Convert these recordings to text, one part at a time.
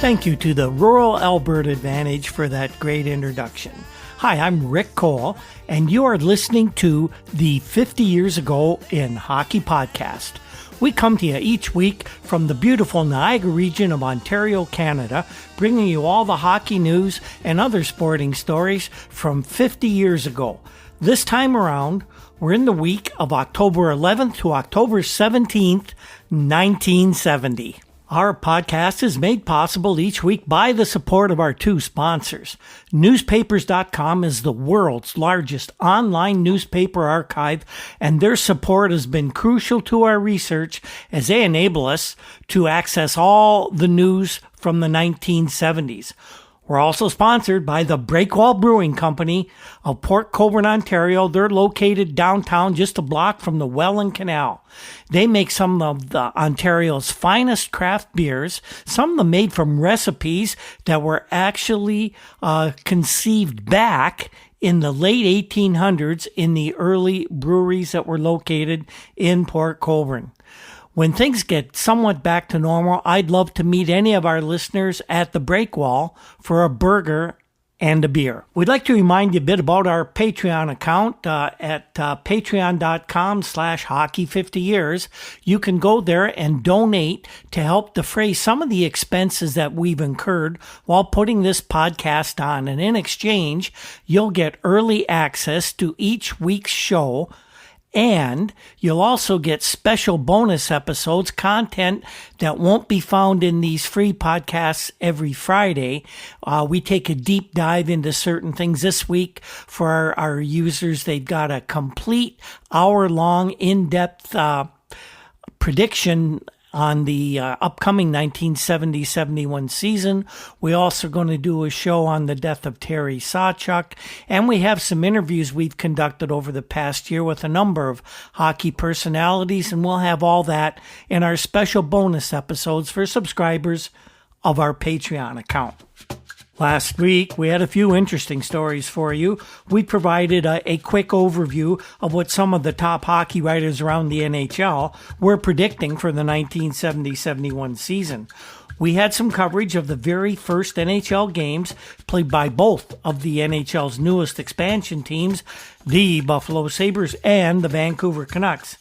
Thank you to the Rural Alberta Advantage for that great introduction. Hi, I'm Rick Cole, and you are listening to the 50 Years Ago in Hockey podcast. We come to you each week from the beautiful Niagara region of Ontario, Canada, bringing you all the hockey news and other sporting stories from 50 years ago. This time around, we're in the week of October 11th to October 17th, 1970. Our podcast is made possible each week by the support of our two sponsors. Newspapers.com is the world's largest online newspaper archive, and their support has been crucial to our research as they enable us to access all the news from the 1970s. We're also sponsored by the Breakwall Brewing Company of Port Colborne, Ontario. They're located downtown just a block from the Welland Canal. They make some of the Ontario's finest craft beers, some of them made from recipes that were actually conceived back in the late 1800s in the early breweries that were located in Port Colborne. When things get somewhat back to normal, I'd love to meet any of our listeners at the Breakwall for a burger and a beer. We'd like to remind you a bit about our Patreon account at patreon.com/hockey50years. You can go there and donate to help defray some of the expenses that we've incurred while putting this podcast on. And in exchange, you'll get early access to each week's show, and you'll also get special bonus episodes, content that won't be found in these free podcasts every Friday. We take a deep dive into certain things. This week for our users, they've got a complete hour-long, in-depth prediction on the upcoming 1970-71 season. We're also going to do a show on the death of Terry Sawchuk, and we have some interviews we've conducted over the past year with a number of hockey personalities, and we'll have all that in our special bonus episodes for subscribers of our Patreon account. Last week, we had a few interesting stories for you. We provided a quick overview of what some of the top hockey writers around the NHL were predicting for the 1970-71 season. We had some coverage of the very first NHL games played by both of the NHL's newest expansion teams, the Buffalo Sabres and the Vancouver Canucks.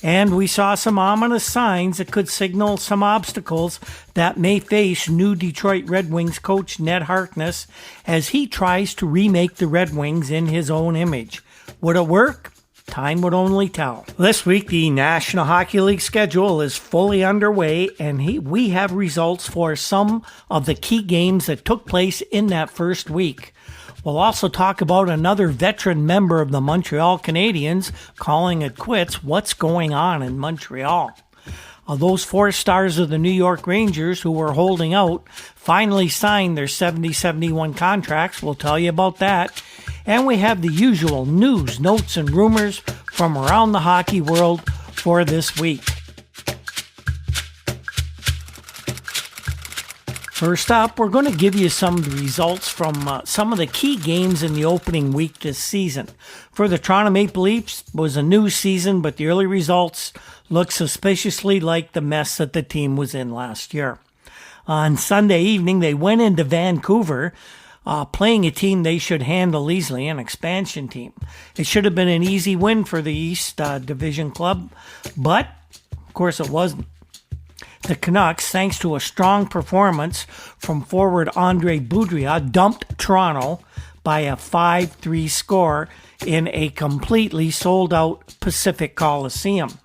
And we saw some ominous signs that could signal some obstacles that may face new Detroit Red Wings coach Ned Harkness as he tries to remake the Red Wings in his own image. Would it work? Time would only tell. This week, the National Hockey League schedule is fully underway, and we have results for some of the key games that took place in that first week. We'll also talk about another veteran member of the Montreal Canadiens calling it quits. What's going on in Montreal? Those four stars of the New York Rangers who were holding out finally signed their 70-71 contracts. We'll tell you about that. And we have the usual news, notes, and rumors from around the hockey world for this week. First up, we're going to give you some of the results from some of the key games in the opening week this season. For the Toronto Maple Leafs, it was a new season, but the early results look suspiciously like the mess that the team was in last year. On Sunday evening, they went into Vancouver, playing a team they should handle easily, an expansion team. It should have been an easy win for the East Division club, but of course it wasn't. The Canucks, thanks to a strong performance from forward Andre Boudria, dumped Toronto by a 5-3 score in a completely sold-out Pacific Coliseum.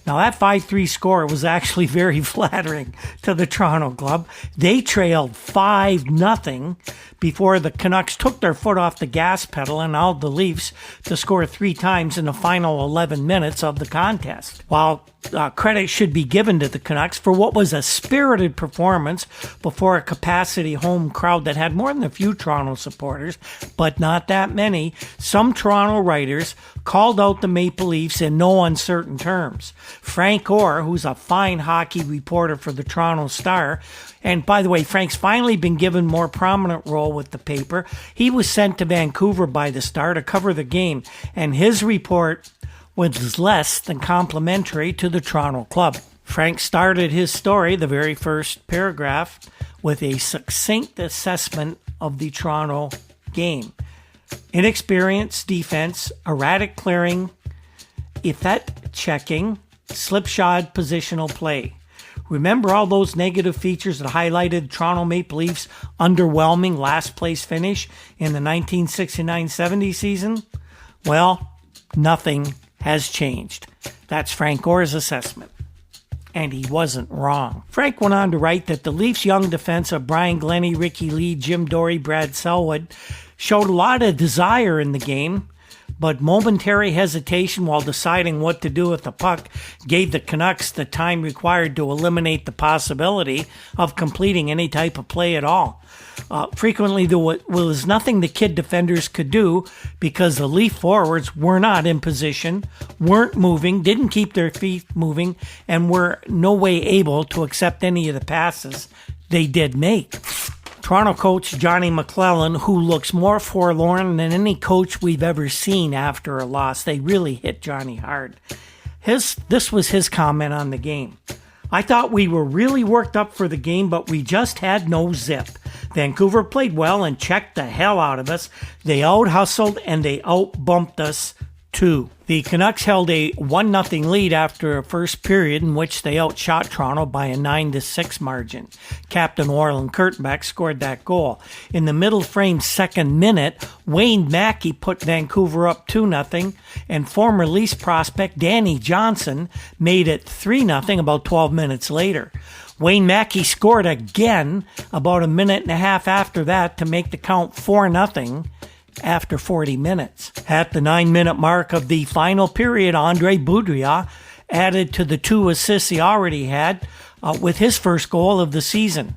Now, that 5-3 score was actually very flattering to the Toronto club. They trailed 5-0 before the Canucks took their foot off the gas pedal and allowed the Leafs to score 3 times in the final 11 minutes of the contest. While credit should be given to the Canucks for what was a spirited performance before a capacity home crowd that had more than a few Toronto supporters, but not that many, some Toronto writers called out the Maple Leafs in no uncertain terms. Frank Orr, who's a fine hockey reporter for the Toronto Star, and by the way, Frank's finally been given more prominent role with the paper. He was sent to Vancouver by the Star to cover the game, and his report was less than complimentary to the Toronto club. Frank started his story, the very first paragraph, with a succinct assessment of the Toronto game. Inexperienced defense, erratic clearing, effect checking, slipshod positional play. Remember all those negative features that highlighted Toronto Maple Leafs' underwhelming last place finish in the 1969-70 season? Well, nothing has changed. That's Frank Gore's assessment. And he wasn't wrong. Frank went on to write that the Leafs' young defense of Brian Glennie, Ricky Lee, Jim Dorey, Brad Selwood showed a lot of desire in the game, but momentary hesitation while deciding what to do with the puck gave the Canucks the time required to eliminate the possibility of completing any type of play at all. Frequently, there was nothing the kid defenders could do because the Leaf forwards were not in position, weren't moving, didn't keep their feet moving, and were no way able to accept any of the passes they did make. Toronto coach Johnny McClellan, who looks more forlorn than any coach we've ever seen after a loss. They really hit Johnny hard. This was his comment on the game. I thought we were really worked up for the game, but we just had no zip. Vancouver played well and checked the hell out of us. They out-hustled and they out-bumped us too. The Canucks held a 1-0 lead after a first period in which they outshot Toronto by a 9-6 margin. Captain Orlin Kurtenbach scored that goal. In the middle frame second minute, Wayne Mackey put Vancouver up 2-0, and former Leafs prospect Danny Johnson made it 3-0 about 12 minutes later. Wayne Mackey scored again about a minute and a half after that to make the count 4-0 after 40 minutes. At the 9-minute mark of the final period, Andre Boudria added to the 2 assists he already had with his first goal of the season.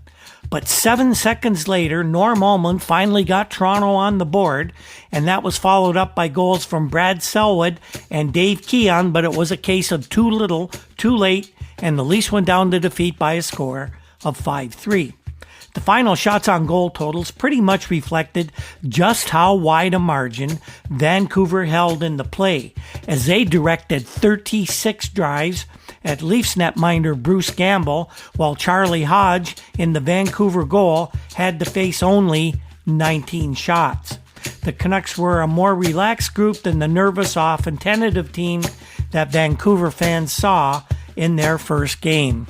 But 7 seconds later, Norm Ullman finally got Toronto on the board, and that was followed up by goals from Brad Selwood and Dave Keon, but it was a case of too little, too late, and the Leafs went down to defeat by a score of 5-3. The final shots on goal totals pretty much reflected just how wide a margin Vancouver held in the play, as they directed 36 drives at Leafs netminder Bruce Gamble, while Charlie Hodge in the Vancouver goal had to face only 19 shots. The Canucks were a more relaxed group than the nervous, often tentative team that Vancouver fans saw in their first game.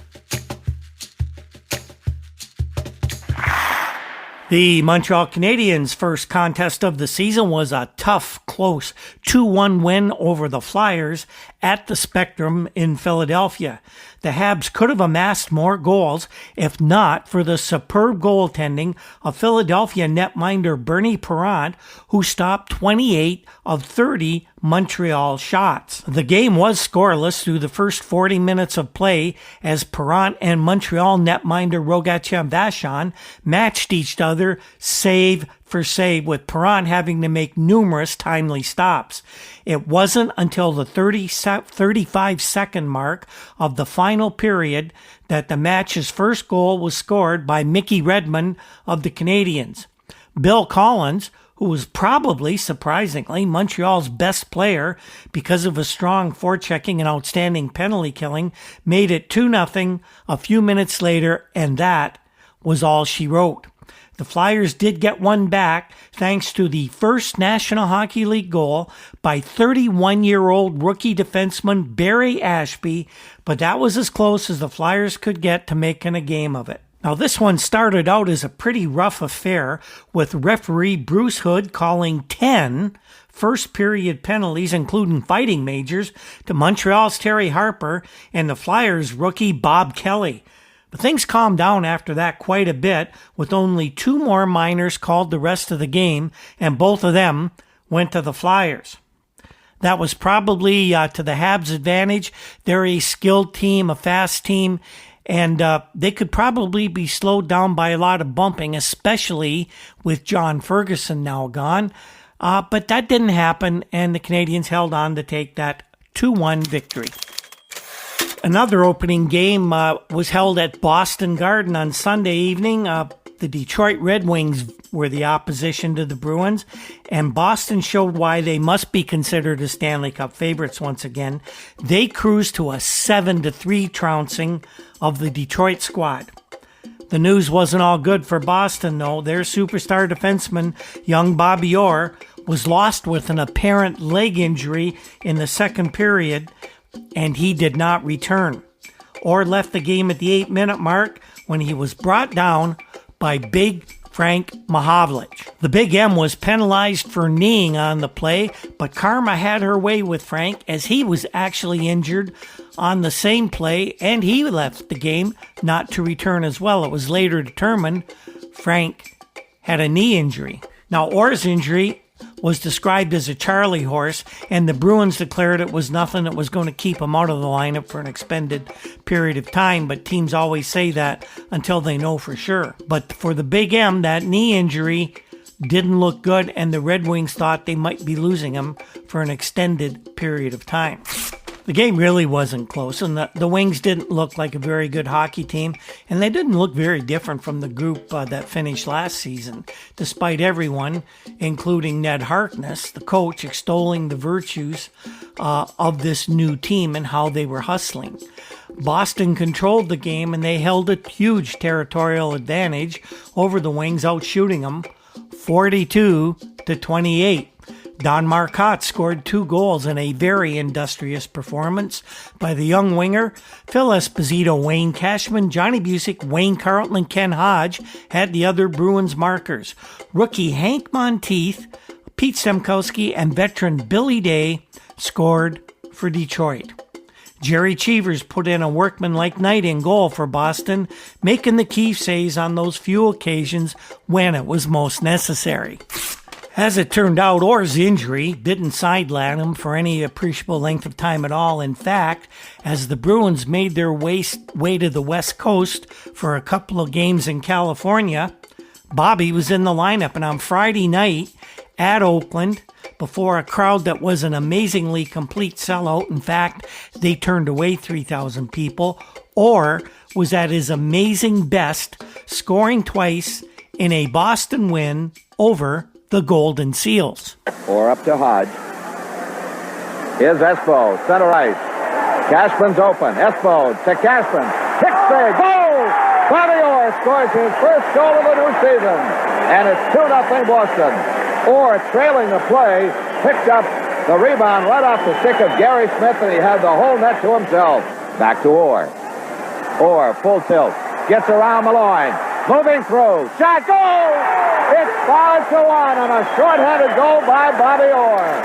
The Montreal Canadiens' first contest of the season was a tough, close 2-1 win over the Flyers at the Spectrum in Philadelphia. The Habs could have amassed more goals if not for the superb goaltending of Philadelphia netminder Bernie Parent, who stopped 28 of 30 Montreal shots. The game was scoreless through the first 40 minutes of play as Parent and Montreal netminder Rogatchev Vachon matched each other save for save, with Parent having to make numerous timely stops. It wasn't until the 35-second mark of the final period that the match's first goal was scored by Mickey Redmond of the Canadiens. Bill Collins, who was probably, surprisingly, Montreal's best player because of his strong forechecking and outstanding penalty killing, made it 2-0 a few minutes later, and that was all she wrote. The Flyers did get one back thanks to the first National Hockey League goal by 31-year-old rookie defenseman Barry Ashby, but that was as close as the Flyers could get to making a game of it. Now, this one started out as a pretty rough affair, with referee Bruce Hood calling 10 first-period penalties, including fighting majors, to Montreal's Terry Harper and the Flyers' rookie Bob Kelly. But things calmed down after that quite a bit, with only 2 more minors called the rest of the game, and both of them went to the Flyers. That was probably to the Habs' advantage. They're a skilled team, a fast team, and they could probably be slowed down by a lot of bumping, especially with John Ferguson now gone. But that didn't happen, and the Canadiens held on to take that 2-1 victory. Another opening game was held at Boston Garden on Sunday evening. The Detroit Red Wings were the opposition to the Bruins, and Boston showed why they must be considered as Stanley Cup favorites once again. They cruised to a 7-3 trouncing of the Detroit squad. The The news wasn't all good for Boston, though. Their superstar defenseman, young Bobby Orr, was lost with an apparent leg injury in the second period, and he did not return. Orr left the game at the 8-minute mark when he was brought down by Big Frank Mahovlich. The Big M was penalized for kneeing on the play, but karma had her way with Frank as he was actually injured on the same play, and he left the game not to return as well. It was later determined Frank had a knee injury. Now, Orr's injury was described as a Charlie horse, and the Bruins declared it was nothing that was going to keep him out of the lineup for an extended period of time, but teams always say that until they know for sure. But for the Big M, that knee injury didn't look good, and the Red Wings thought they might be losing him for an extended period of time. The game really wasn't close, and the Wings didn't look like a very good hockey team, and they didn't look very different from the group that finished last season, despite everyone, including Ned Harkness, the coach, extolling the virtues of this new team and how they were hustling. Boston controlled the game, and they held a huge territorial advantage over the Wings, outshooting them 42-28. Don Marcotte scored 2 goals in a very industrious performance by the young winger. Phil Esposito, Wayne Cashman, Johnny Busick, Wayne Carlton, and Ken Hodge had the other Bruins markers. Rookie Hank Monteith, Pete Stemkowski, and veteran Billy Day scored for Detroit. Jerry Cheevers put in a workmanlike night in goal for Boston, making the key saves on those few occasions when it was most necessary. As it turned out, Orr's injury didn't sideline him for any appreciable length of time at all. In fact, as the Bruins made their way to the West Coast for a couple of games in California, Bobby was in the lineup. And on Friday night at Oakland, before a crowd that was an amazingly complete sellout, in fact, they turned away 3,000 people, Orr was at his amazing best, scoring twice in a Boston win over the Golden Seals. Or up to Hodge. Here's Espo, center ice. Cashman's open. Espo to Cashman. Kick save. Goal! Bobby Orr scores his first goal of the new season. And it's 2-0 Boston. Orr, trailing the play, picked up the rebound right off the stick of Gary Smith, and he had the whole net to himself. Back to Orr. Orr, full tilt. Gets around Malloy. Moving through. Shot. Goal! It's 5-1 on a short-handed goal by Bobby Orr.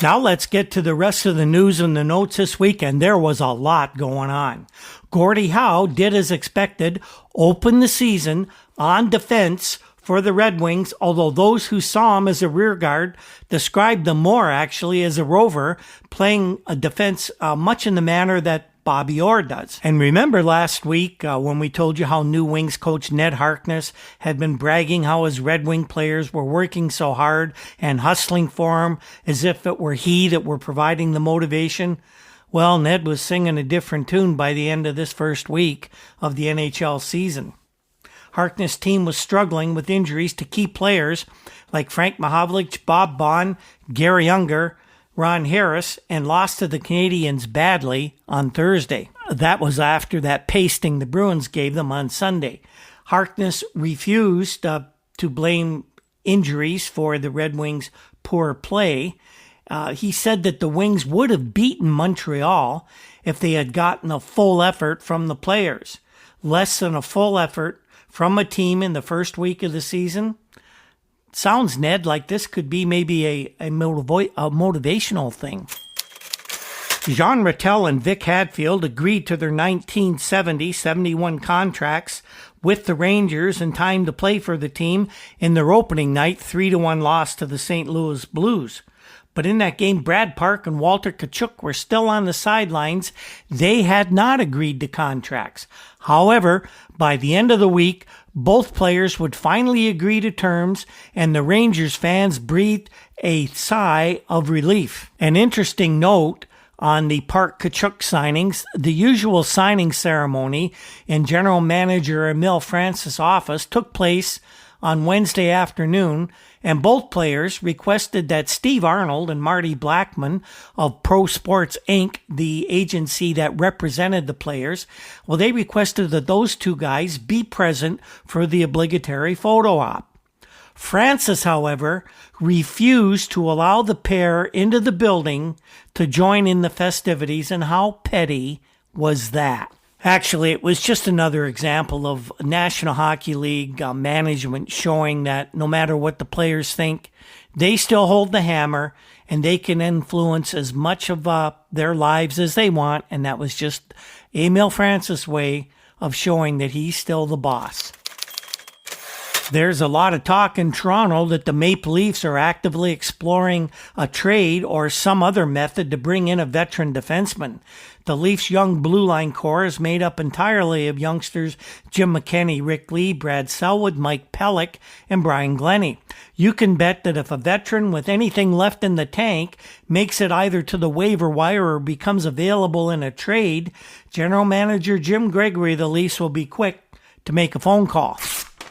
Now let's get to the rest of the news and the notes this week, and there was a lot going on. Gordie Howe did as expected, open the season on defense for the Red Wings, although those who saw him as a rear guard described him more actually as a rover, playing a defense much in the manner that Bobby Orr does. And remember last week when we told you how new Wings coach Ned Harkness had been bragging how his Red Wing players were working so hard and hustling for him as if it were he that were providing the motivation? Well, Ned was singing a different tune by the end of this first week of the NHL season. Harkness' team was struggling with injuries to key players like Frank Mahovlich, Bob Bond, Gary Unger, Ron Harris, and lost to the Canadiens badly on Thursday. That was after that pasting the Bruins gave them on Sunday. Harkness refused to blame injuries for the Red Wings' poor play. He said that the Wings would have beaten Montreal if they had gotten a full effort from the players. Less than a full effort from a team in the first week of the season? Sounds, Ned, like this could be maybe a motivational thing. Jean Rattel and Vic Hadfield agreed to their 1970-71 contracts with the Rangers in time to play for the team in their opening night 3-1 loss to the St. Louis Blues. But in that game, Brad Park and Walter Tkachuk were still on the sidelines. They had not agreed to contracts. However, by the end of the week, both players would finally agree to terms, and the Rangers fans breathed a sigh of relief. An interesting note on the Park-Tkachuk signings, the usual signing ceremony in General Manager Emile Francis' office took place on Wednesday afternoon, and both players requested that Steve Arnold and Marty Blackman of Pro Sports Inc., the agency that represented the players, well, they requested that those two guys be present for the obligatory photo op. Francis, however, refused to allow the pair into the building to join in the festivities, and how petty was that? Actually, it was just another example of National Hockey League management showing that no matter what the players think, they still hold the hammer and they can influence as much of their lives as they want, and that was just Emil Francis' way of showing that he's still the boss. There's a lot of talk in Toronto that the Maple Leafs are actively exploring a trade or some other method to bring in a veteran defenseman. The Leafs' young blue line core is made up entirely of youngsters Jim McKenney, Rick Lee, Brad Selwood, Mike Pellick, and Brian Glennie. You can bet that if a veteran with anything left in the tank makes it either to the waiver wire or becomes available in a trade, General Manager Jim Gregory of the Leafs will be quick to make a phone call.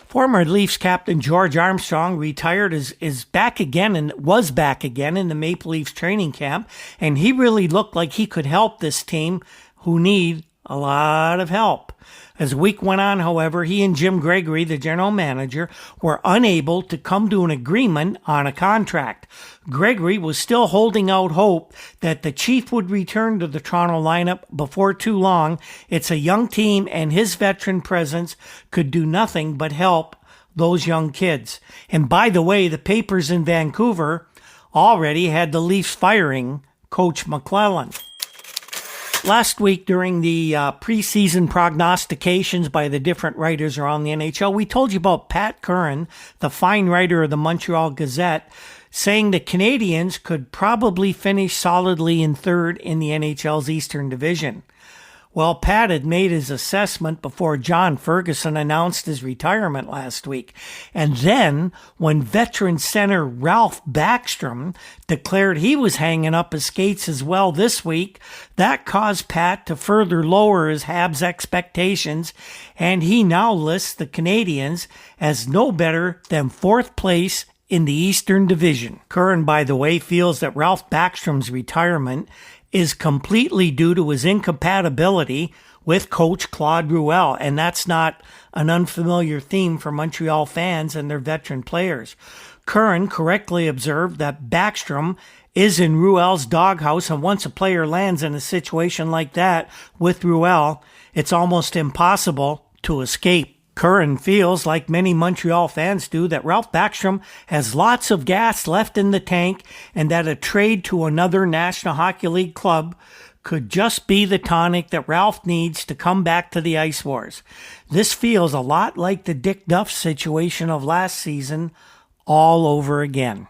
Former Leafs captain George Armstrong retired, is back again and was back again in the Maple Leafs training camp, and he really looked like he could help this team who need a lot of help. As the week went on, however, he and Jim Gregory, the general manager, were unable to come to an agreement on a contract. Gregory was still holding out hope that the Chief would return to the Toronto lineup before too long. It's a young team, and his veteran presence could do nothing but help those young kids. And by the way, the papers in Vancouver already had the Leafs firing Coach McClellan. Last week, during the preseason prognostications by the different writers around the NHL, we told you about Pat Curran, the fine writer of the Montreal Gazette, saying the Canadiens could probably finish solidly in third in the NHL's Eastern Division. Well, Pat had made his assessment before John Ferguson announced his retirement last week. And then, when veteran center Ralph Backstrom declared he was hanging up his skates as well this week, that caused Pat to further lower his Habs expectations, and he now lists the Canadiens as no better than fourth place in the Eastern Division. Curran, by the way, feels that Ralph Backstrom's retirement is completely due to his incompatibility with coach Claude Ruel, and that's not an unfamiliar theme for Montreal fans and their veteran players. Curran correctly observed that Backstrom is in Ruel's doghouse, and once a player lands in a situation like that with Ruel, it's almost impossible to escape. Curran feels, like many Montreal fans do, that Ralph Backstrom has lots of gas left in the tank and that a trade to another National Hockey League club could just be the tonic that Ralph needs to come back to the Ice Wars. This feels a lot like the Dick Duff situation of last season all over again.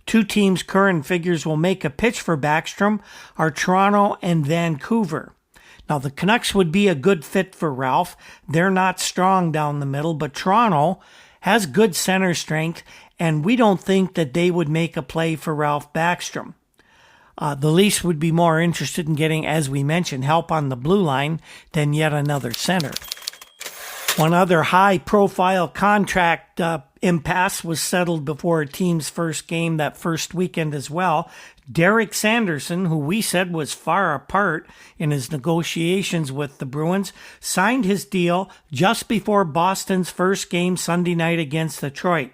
Two teams Curran figures will make a pitch for Backstrom are Toronto and Vancouver. Now, the Canucks would be a good fit for Ralph. They're not strong down the middle, but Toronto has good center strength, and we don't think that they would make a play for Ralph Backstrom. The Leafs would be more interested in getting, as we mentioned, help on the blue line than yet another center. One other high-profile contract impasse was settled before a team's first game that first weekend as well. Derek Sanderson, who we said was far apart in his negotiations with the Bruins, signed his deal just before Boston's first game Sunday night against Detroit.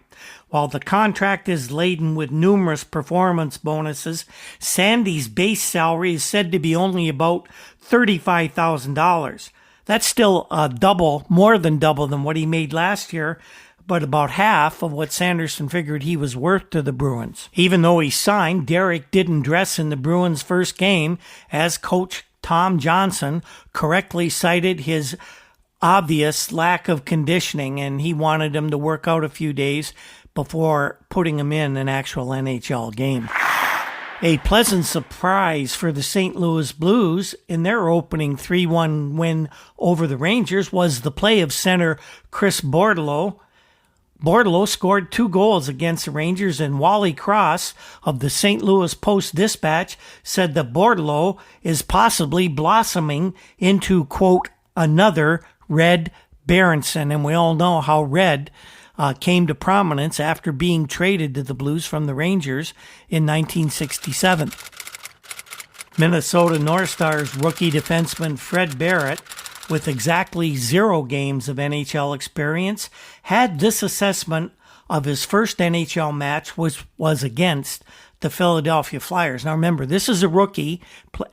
While the contract is laden with numerous performance bonuses, Sandy's base salary is said to be only about $35,000. That's still more than double than what he made last year, but about half of what Sanderson figured he was worth to the Bruins. Even though he signed, Derek didn't dress in the Bruins' first game, as coach Tom Johnson correctly cited his obvious lack of conditioning, and he wanted him to work out a few days before putting him in an actual NHL game. A pleasant surprise for the St. Louis Blues in their opening 3-1 win over the Rangers was the play of center Chris Bordelot. Bordelot scored 2 goals against the Rangers, and Wally Cross of the St. Louis Post-Dispatch said that Bordelot is possibly blossoming into, quote, another Red Berenson. And we all know how red came to prominence after being traded to the Blues from the Rangers in 1967. Minnesota North Stars rookie defenseman Fred Barrett, with exactly 0 games of NHL experience, had this assessment of his first NHL match, which was against the Philadelphia Flyers. Now remember, this is a rookie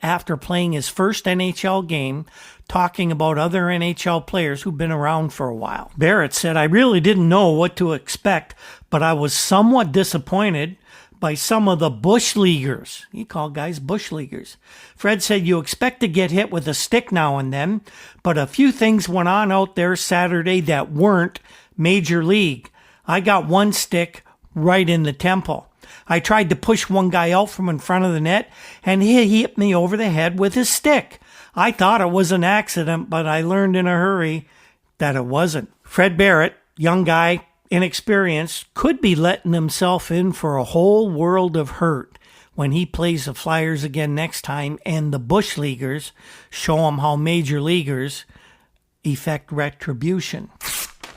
after playing his first NHL game, talking about other NHL players who've been around for a while. Barrett said, "I really didn't know what to expect, but I was somewhat disappointed by some of the bush leaguers." He called guys bush leaguers. Fred said, "You expect to get hit with a stick now and then, but a few things went on out there Saturday that weren't major league. I got one stick right in the temple. I tried to push one guy out from in front of the net, and he hit me over the head with his stick. I thought it was an accident, but I learned in a hurry that it wasn't." Fred Barrett, young guy, inexperienced, could be letting himself in for a whole world of hurt when he plays the Flyers again next time and the bush leaguers show him how major leaguers effect retribution.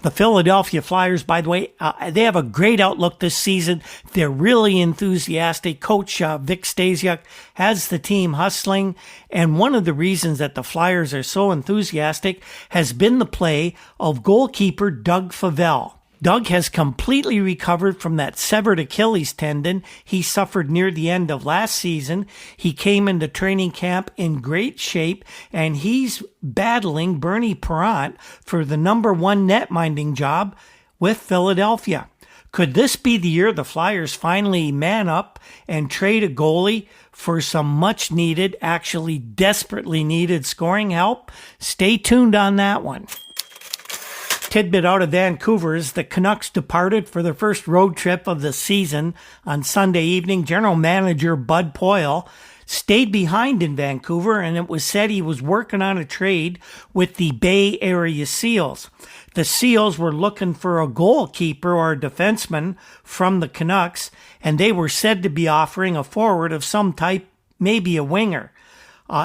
The Philadelphia Flyers, by the way, they have a great outlook this season. They're really enthusiastic. Coach Vic Stasiuk has the team hustling. And one of the reasons that the Flyers are so enthusiastic has been the play of goalkeeper Doug Favell. Doug has completely recovered from that severed Achilles tendon he suffered near the end of last season. He came into training camp in great shape, and he's battling Bernie Parent for the #1 net-minding job with Philadelphia. Could this be the year the Flyers finally man up and trade a goalie for some much-needed, actually desperately needed scoring help? Stay tuned on that one. Tidbit out of Vancouver is the Canucks departed for their first road trip of the season on Sunday evening. General manager Bud Poile stayed behind in Vancouver, and it was said he was working on a trade with the Bay Area Seals. The Seals were looking for a goalkeeper or a defenseman from the Canucks, and they were said to be offering a forward of some type, maybe a winger.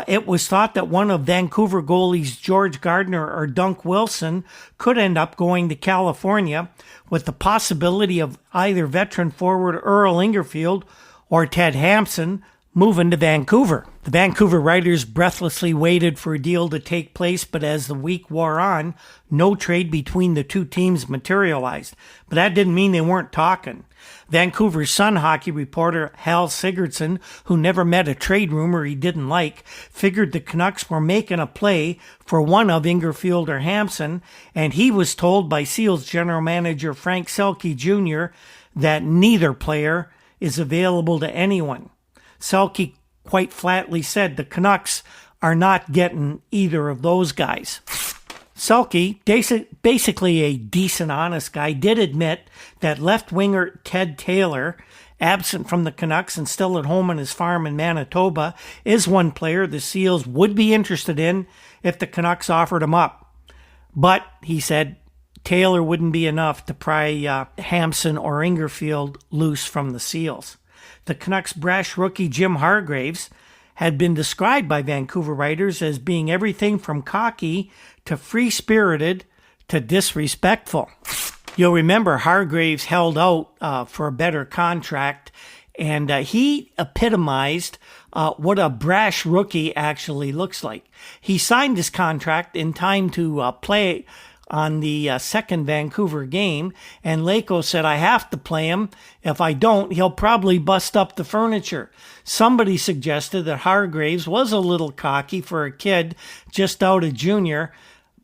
It was thought that one of Vancouver goalies George Gardner or Dunk Wilson could end up going to California, with the possibility of either veteran forward Earl Ingerfield or Ted Hampson moving to Vancouver. The Vancouver writers breathlessly waited for a deal to take place, but as the week wore on, no trade between the two teams materialized. But that didn't mean they weren't talking. Vancouver Sun hockey reporter Hal Sigurdsson, who never met a trade rumor he didn't like, figured the Canucks were making a play for one of Ingerfield or Hampson, and he was told by Seals general manager Frank Selke Jr. that neither player is available to anyone. Selke quite flatly said the Canucks are not getting either of those guys. Selke, basically a decent, honest guy, did admit that left winger Ted Taylor, absent from the Canucks and still at home on his farm in Manitoba, is one player the Seals would be interested in if the Canucks offered him up. But, he said, Taylor wouldn't be enough to pry Hampson or Ingerfield loose from the Seals. The Canucks' brash rookie Jim Hargraves had been described by Vancouver writers as being everything from cocky to free-spirited to disrespectful. You'll remember Hargraves held out for a better contract, and he epitomized what a brash rookie actually looks like. He signed his contract in time to play on the second Vancouver game, and Leko said, "I have to play him. If I don't, he'll probably bust up the furniture." Somebody suggested that Hargraves was a little cocky for a kid just out of junior,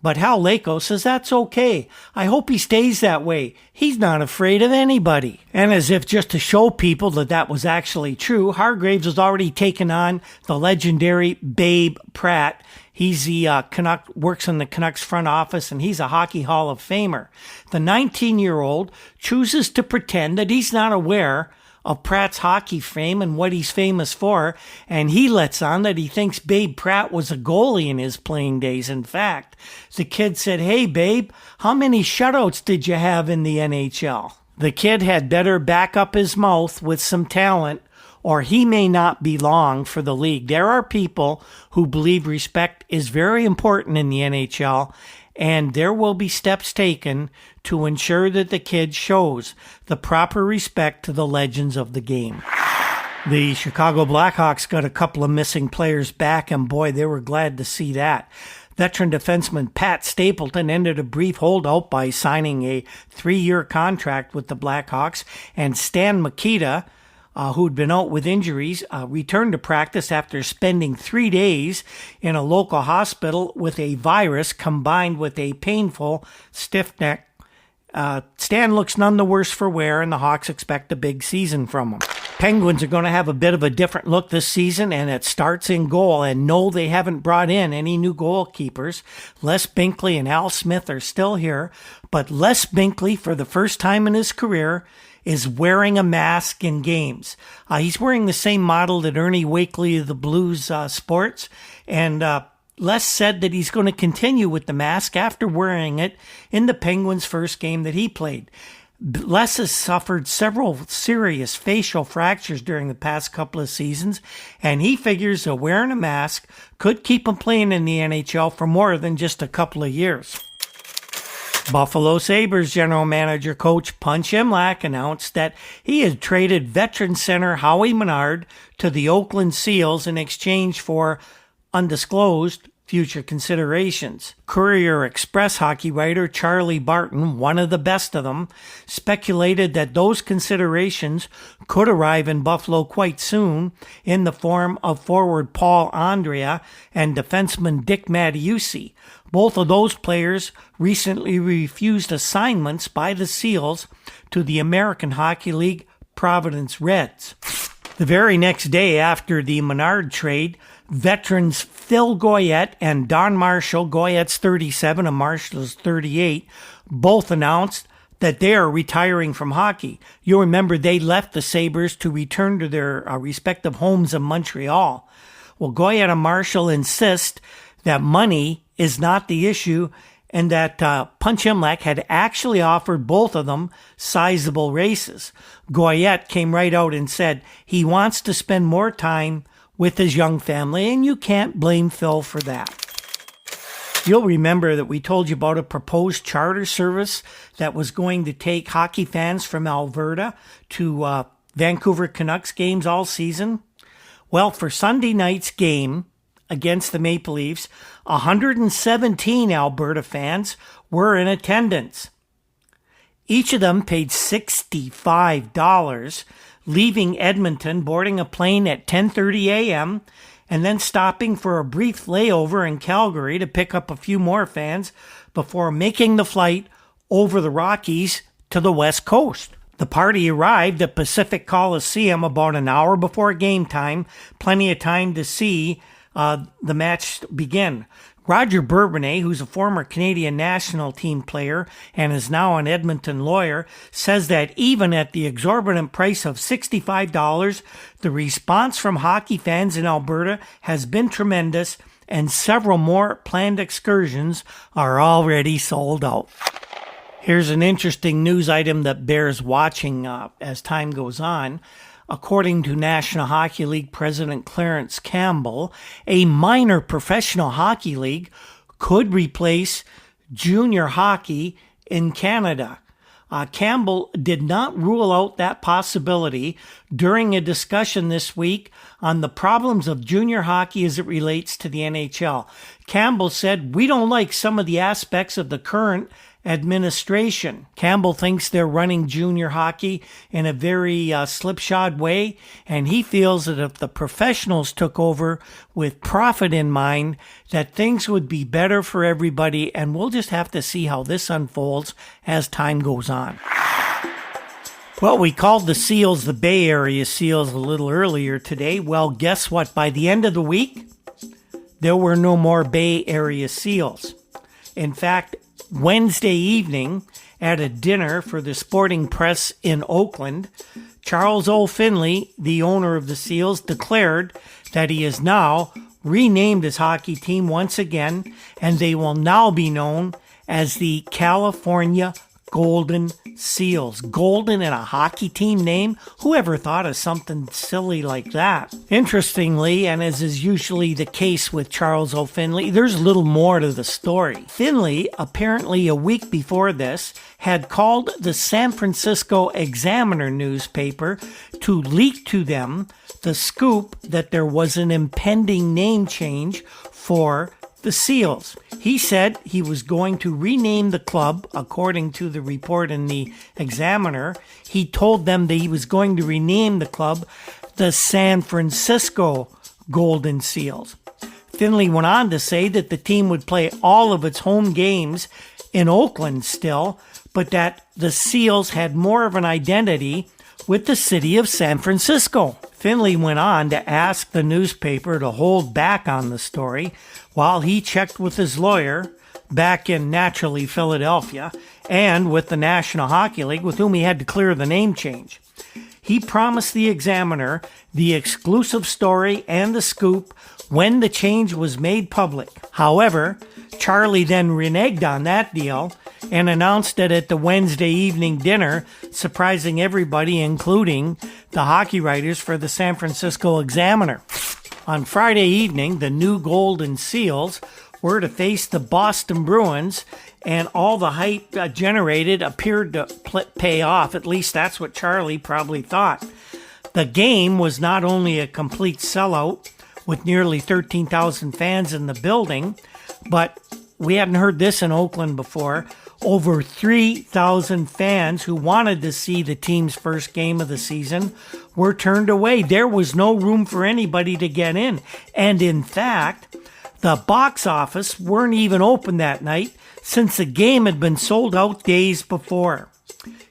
but Hal Leko says that's okay. I hope he stays that way. He's not afraid of anybody. And as if just to show people that that was actually true, Hargraves has already taken on the legendary Babe Pratt. He's the Canuck, works in the Canucks front office, and he's a Hockey Hall of Famer. The 19-year-old chooses to pretend that he's not aware of Pratt's hockey fame and what he's famous for, and he lets on that he thinks Babe Pratt was a goalie in his playing days. In fact, the kid said, "Hey, Babe, how many shutouts did you have in the NHL?" The kid had better back up his mouth with some talent, or he may not belong for the league. There are people who believe respect is very important in the NHL, and there will be steps taken to ensure that the kid shows the proper respect to the legends of the game. The Chicago Blackhawks got a couple of missing players back, and boy, they were glad to see that. Veteran defenseman Pat Stapleton ended a brief holdout by signing a 3-year contract with the Blackhawks, and Stan Mikita, who'd been out with injuries, returned to practice after spending 3 days in a local hospital with a virus combined with a painful stiff neck. Stan looks none the worse for wear, and the Hawks expect a big season from him. Penguins are going to have a bit of a different look this season, and it starts in goal. And no, they haven't brought in any new goalkeepers. Les Binkley and Al Smith are still here, but Les Binkley, for the first time in his career, is wearing a mask in games. He's wearing the same model that Ernie Wakely of the Blues sports, and Les said that he's going to continue with the mask after wearing it in the Penguins' first game that he played. Les has suffered several serious facial fractures during the past couple of seasons, and he figures that wearing a mask could keep him playing in the NHL for more than just a couple of years. Buffalo Sabres general manager coach Punch Imlach announced that he had traded veteran center Howie Menard to the Oakland Seals in exchange for undisclosed future considerations. Courier Express hockey writer Charlie Barton, one of the best of them, speculated that those considerations could arrive in Buffalo quite soon in the form of forward Paul Andrea and defenseman Dick Mattiusi. Both of those players recently refused assignments by the Seals to the American Hockey League Providence Reds. The very next day after the Menard trade, veterans Phil Goyette and Don Marshall, Goyette's 37 and Marshall's 38, both announced that they are retiring from hockey. You'll remember they left the Sabres to return to their respective homes in Montreal. Well, Goyette and Marshall insist that money is not the issue, and that Punch Imlach had actually offered both of them sizable races. Goyette came right out and said he wants to spend more time with his young family, and you can't blame Phil for that. You'll remember that we told you about a proposed charter service that was going to take hockey fans from Alberta to Vancouver Canucks games all season. Well, for Sunday night's game against the Maple Leafs, 117 Alberta fans were in attendance. Each of them paid $65, leaving Edmonton, boarding a plane at 10:30 a.m., and then stopping for a brief layover in Calgary to pick up a few more fans before making the flight over the Rockies to the West Coast. The party arrived at Pacific Coliseum about an hour before game time, plenty of time to see the match begin. Roger Bourbonnais, who's a former Canadian national team player and is now an Edmonton lawyer, says that even at the exorbitant price of $65, the response from hockey fans in Alberta has been tremendous, and several more planned excursions are already sold out. Here's an interesting news item that bears watching as time goes on. According to National Hockey League President Clarence Campbell, a minor professional hockey league could replace junior hockey in Canada. Campbell did not rule out that possibility during a discussion this week on the problems of junior hockey as it relates to the NHL. Campbell said, "We don't like some of the aspects of the current administration." Campbell thinks they're running junior hockey in a very slipshod way, and he feels that if the professionals took over with profit in mind, that things would be better for everybody, and we'll just have to see how this unfolds as time goes on. Well, we called the Seals the Bay Area Seals a little earlier today. Well, guess what? By the end of the week, there were no more Bay Area Seals. In fact, Wednesday evening at a dinner for the sporting press in Oakland, Charles O. Finley, the owner of the Seals, declared that he has now renamed his hockey team once again, and they will now be known as the California Golden Seals. Golden in a hockey team name? Whoever thought of something silly like that? Interestingly, and as is usually the case with Charles O. Finley, there's a little more to the story. Finley, apparently a week before this, had called the San Francisco Examiner newspaper to leak to them the scoop that there was an impending name change for the Seals. He said he was going to rename the club, according to the report in the Examiner. He told them that he was going to rename the club the San Francisco Golden Seals. Finley went on to say that the team would play all of its home games in Oakland still, but that the Seals had more of an identity with the city of San Francisco. Finley went on to ask the newspaper to hold back on the story while he checked with his lawyer back in, naturally, Philadelphia, and with the National Hockey League, with whom he had to clear the name change. He promised the Examiner the exclusive story and the scoop when the change was made public. However, Charlie then reneged on that deal and announced it at the Wednesday evening dinner, surprising everybody, including the hockey writers for the San Francisco Examiner. On Friday evening, the new Golden Seals were to face the Boston Bruins, and all the hype generated appeared to pay off. At least that's what Charlie probably thought. The game was not only a complete sellout, with nearly 13,000 fans in the building, but we hadn't heard this in Oakland before. Over 3,000 fans who wanted to see the team's first game of the season were turned away. There was no room for anybody to get in. And in fact, the box office weren't even open that night since the game had been sold out days before.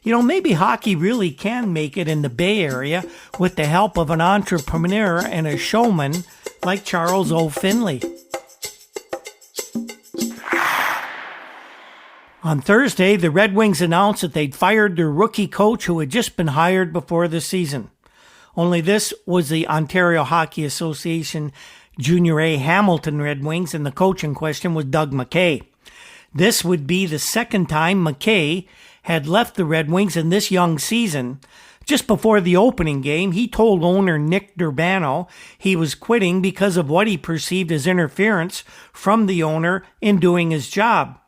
You know, maybe hockey really can make it in the Bay Area with the help of an entrepreneur and a showman like Charles O. Finley. On Thursday, the Red Wings announced that they'd fired their rookie coach who had just been hired before the season. Only this was the Ontario Hockey Association Junior A Hamilton Red Wings, and the coach in question was Doug McKay. This would be the second time McKay had left the Red Wings in this young season. Just before the opening game, he told owner Nick Durbano he was quitting because of what he perceived as interference from the owner in doing his job.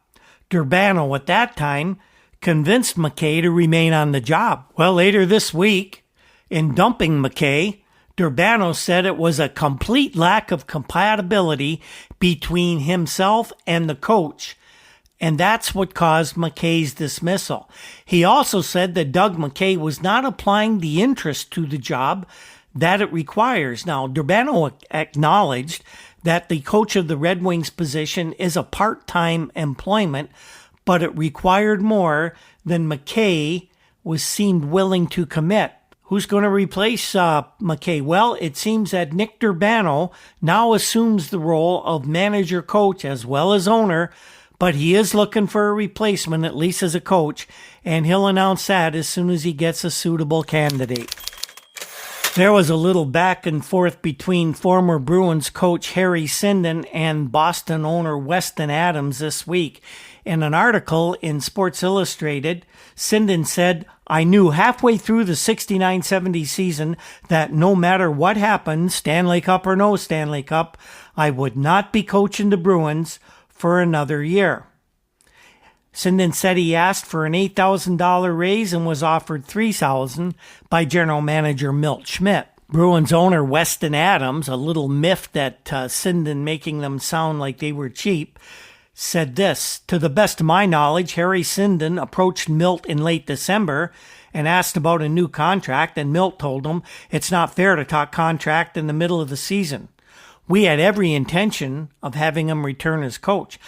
Durbano at that time convinced McKay to remain on the job. Well, later this week, in dumping McKay, Durbano said it was a complete lack of compatibility between himself and the coach, and that's what caused McKay's dismissal. He also said that Doug McKay was not applying the interest to the job that it requires. Now, Durbano acknowledged that the coach of the Red Wings position is a part-time employment, but it required more than McKay seemed willing to commit. Who's going to replace McKay? Well, it seems that Nick Durbano now assumes the role of manager-coach as well as owner, but he is looking for a replacement, at least as a coach, and he'll announce that as soon as he gets a suitable candidate. There was a little back and forth between former Bruins coach Harry Sinden and Boston owner Weston Adams this week. In an article in Sports Illustrated, Sinden said, "I knew halfway through the 69-70 season that no matter what happened, Stanley Cup or no Stanley Cup, I would not be coaching the Bruins for another year." Sinden said he asked for an $8,000 raise and was offered $3,000 by general manager Milt Schmidt. Bruins owner Weston Adams, a little miffed at Sinden making them sound like they were cheap, said this: "To the best of my knowledge, Harry Sinden approached Milt in late December and asked about a new contract, and Milt told him it's not fair to talk contract in the middle of the season. We had every intention of having him return as coach."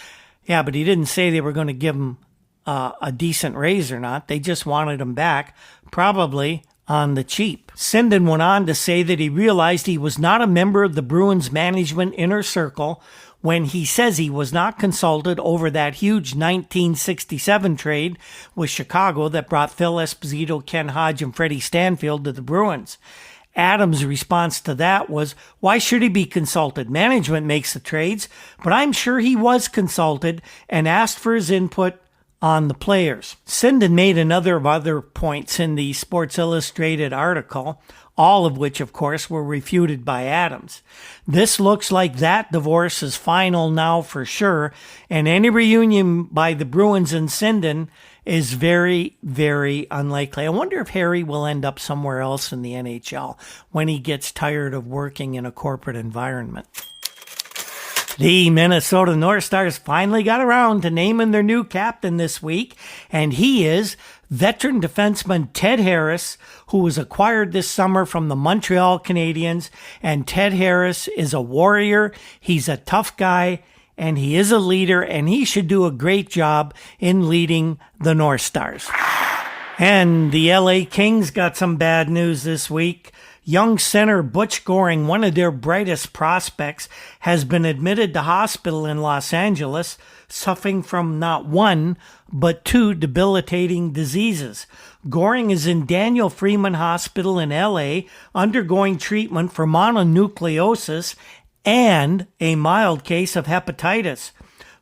Yeah, but he didn't say they were going to give him a decent raise or not. They just wanted him back, probably on the cheap. Sinden went on to say that he realized he was not a member of the Bruins management inner circle when he says he was not consulted over that huge 1967 trade with Chicago that brought Phil Esposito, Ken Hodge, and Freddie Stanfield to the Bruins. Adams' response to that was, "Why should he be consulted? Management makes the trades," but I'm sure he was consulted and asked for his input on the players. Sinden made a number of other points in the Sports Illustrated article, all of which, of course, were refuted by Adams. This looks like that divorce is final now for sure, and any reunion by the Bruins and Sinden is very, very unlikely. I wonder if Harry will end up somewhere else in the NHL when he gets tired of working in a corporate environment. The Minnesota North Stars finally got around to naming their new captain this week, and he is veteran defenseman Ted Harris, who was acquired this summer from the Montreal Canadiens. And Ted Harris is a warrior, he's a tough guy, and he is a leader, and he should do a great job in leading the North Stars. And the LA Kings got some bad news this week. Young center Butch Goring, one of their brightest prospects, has been admitted to hospital in Los Angeles, suffering from not one, but two debilitating diseases. Goring is in Daniel Freeman Hospital in LA, undergoing treatment for mononucleosis and a mild case of hepatitis.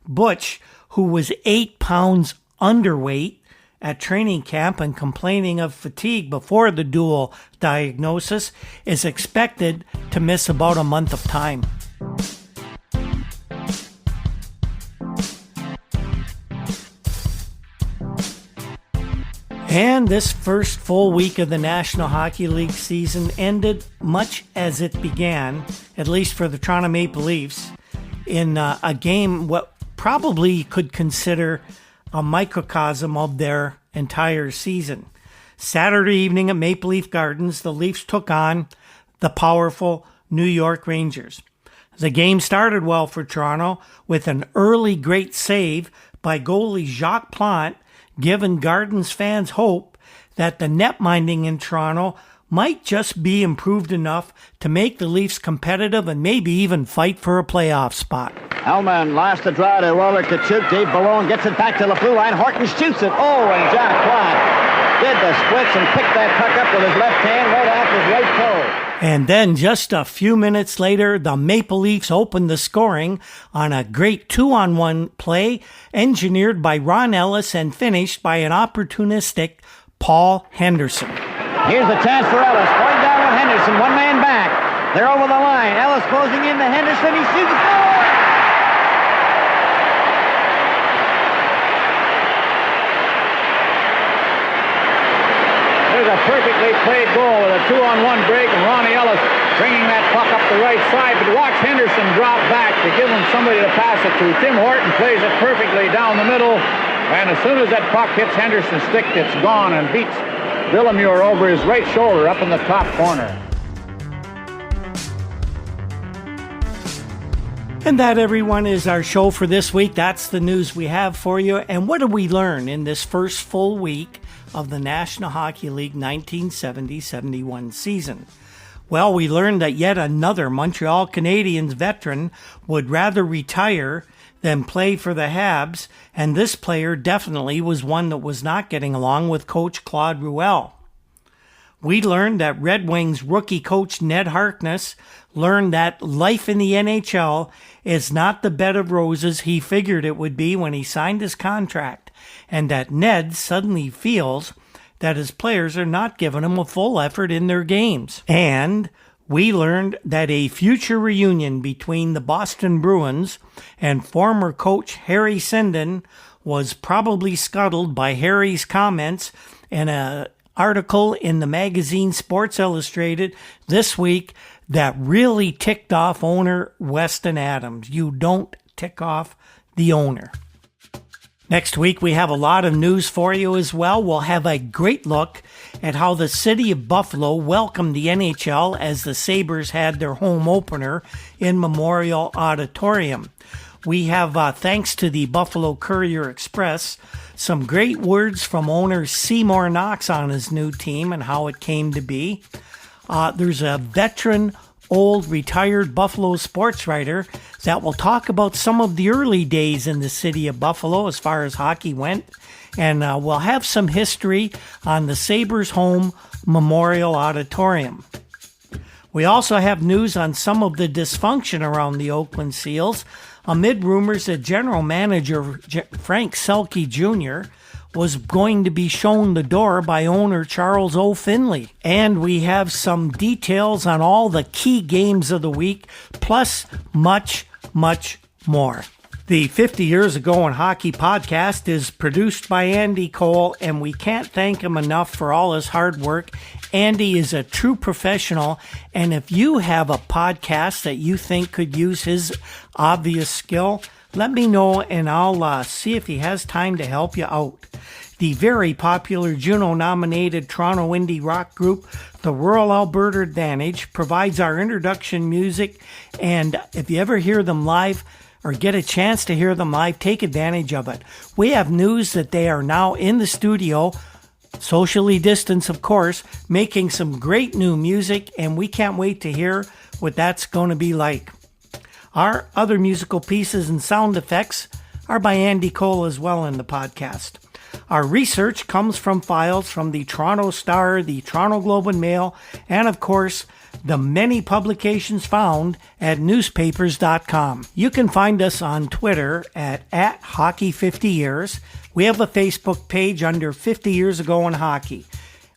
Butch, who was 8 pounds underweight at training camp and complaining of fatigue before the dual diagnosis, is expected to miss about a month of time. And this first full week of the National Hockey League season ended much as it began, at least for the Toronto Maple Leafs, in a game what probably you could consider a microcosm of their entire season. Saturday evening at Maple Leaf Gardens, the Leafs took on the powerful New York Rangers. The game started well for Toronto with an early great save by goalie Jacques Plante, giving Gardens fans hope that the net-minding in Toronto might just be improved enough to make the Leafs competitive and maybe even fight for a playoff spot. Hellman lost the draw to Waller Kachuk, deep below, and gets it back to the blue line. Harkness shoots it. Oh, and Jack Plante did the splits and picked that puck up with his left hand right off his right toe. And then just a few minutes later, the Maple Leafs opened the scoring on a great 2-on-1 play engineered by Ron Ellis and finished by an opportunistic Paul Henderson. Here's the chance for Ellis. Going down with Henderson. One man back. They're over the line. Ellis closing in to Henderson. He shoots it. Goal! There's a perfectly played goal with a 2-on-1 break, and Ronnie Ellis bringing that puck up the right side. But watch Henderson drop back to give him somebody to pass it to. Tim Horton plays it perfectly down the middle, and as soon as that puck hits Henderson's stick, it's gone and beats Villemure over his right shoulder up in the top corner. And that, everyone, is our show for this week. That's the news we have for you. And what did we learn in this first full week of the National Hockey League 1970-71 season? Well, we learned that yet another Montreal Canadiens veteran would rather retire than play for the Habs, and this player definitely was one that was not getting along with coach Claude Ruel. We learned that Red Wings rookie coach Ned Harkness learned that life in the NHL is not the bed of roses he figured it would be when he signed his contract, and that Ned suddenly feels that his players are not giving him a full effort in their games. And we learned that a future reunion between the Boston Bruins and former coach Harry Sinden was probably scuttled by Harry's comments in an article in the magazine Sports Illustrated this week that really ticked off owner Weston Adams. You don't tick off the owner. Next week, we have a lot of news for you as well. We'll have a great look at how the city of Buffalo welcomed the NHL as the Sabres had their home opener in Memorial Auditorium. We have, thanks to the Buffalo Courier-Express, some great words from owner Seymour Knox on his new team and how it came to be. There's a veteran, old, retired Buffalo sports writer that will talk about some of the early days in the city of Buffalo as far as hockey went. And we'll have some history on the Sabres home Memorial Auditorium. We also have news on some of the dysfunction around the Oakland Seals. amid rumors that general manager Frank Selke Jr. was going to be shown the door by owner Charles O. Finley. And we have some details on all the key games of the week, plus much, much more. The 50 Years Ago in Hockey podcast is produced by Andy Cole, and we can't thank him enough for all his hard work. Andy is a true professional, and if you have a podcast that you think could use his obvious skill, let me know and I'll see if he has time to help you out. The very popular Juno-nominated Toronto indie rock group, the Rural Alberta Advantage, provides our introduction music, and if you ever hear them live, or get a chance to hear them live, take advantage of it. We have news that they are now in the studio, socially distanced of course, making some great new music, and we can't wait to hear what that's going to be like. Our other musical pieces and sound effects are by Andy Cole as well in the podcast. Our research comes from files from the Toronto Star, the Toronto Globe and Mail, and of course, the many publications found at newspapers.com. You can find us on Twitter at Hockey50Years. We have a Facebook page under 50 Years Ago in Hockey.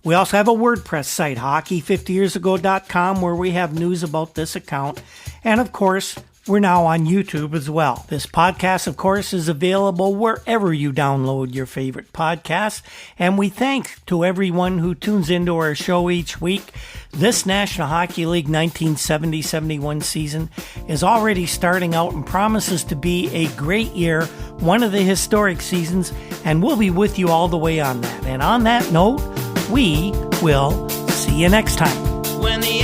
We also have a WordPress site, Hockey50yearsago.com, where we have news about this account. And of course, we're now on YouTube as well. This podcast, of course, is available wherever you download your favorite podcasts. And we thank to everyone who tunes into our show each week. This National Hockey League 1970-71 season is already starting out and promises to be a great year, one of the historic seasons, and we'll be with you all the way on that. And on that note, we will see you next time. When the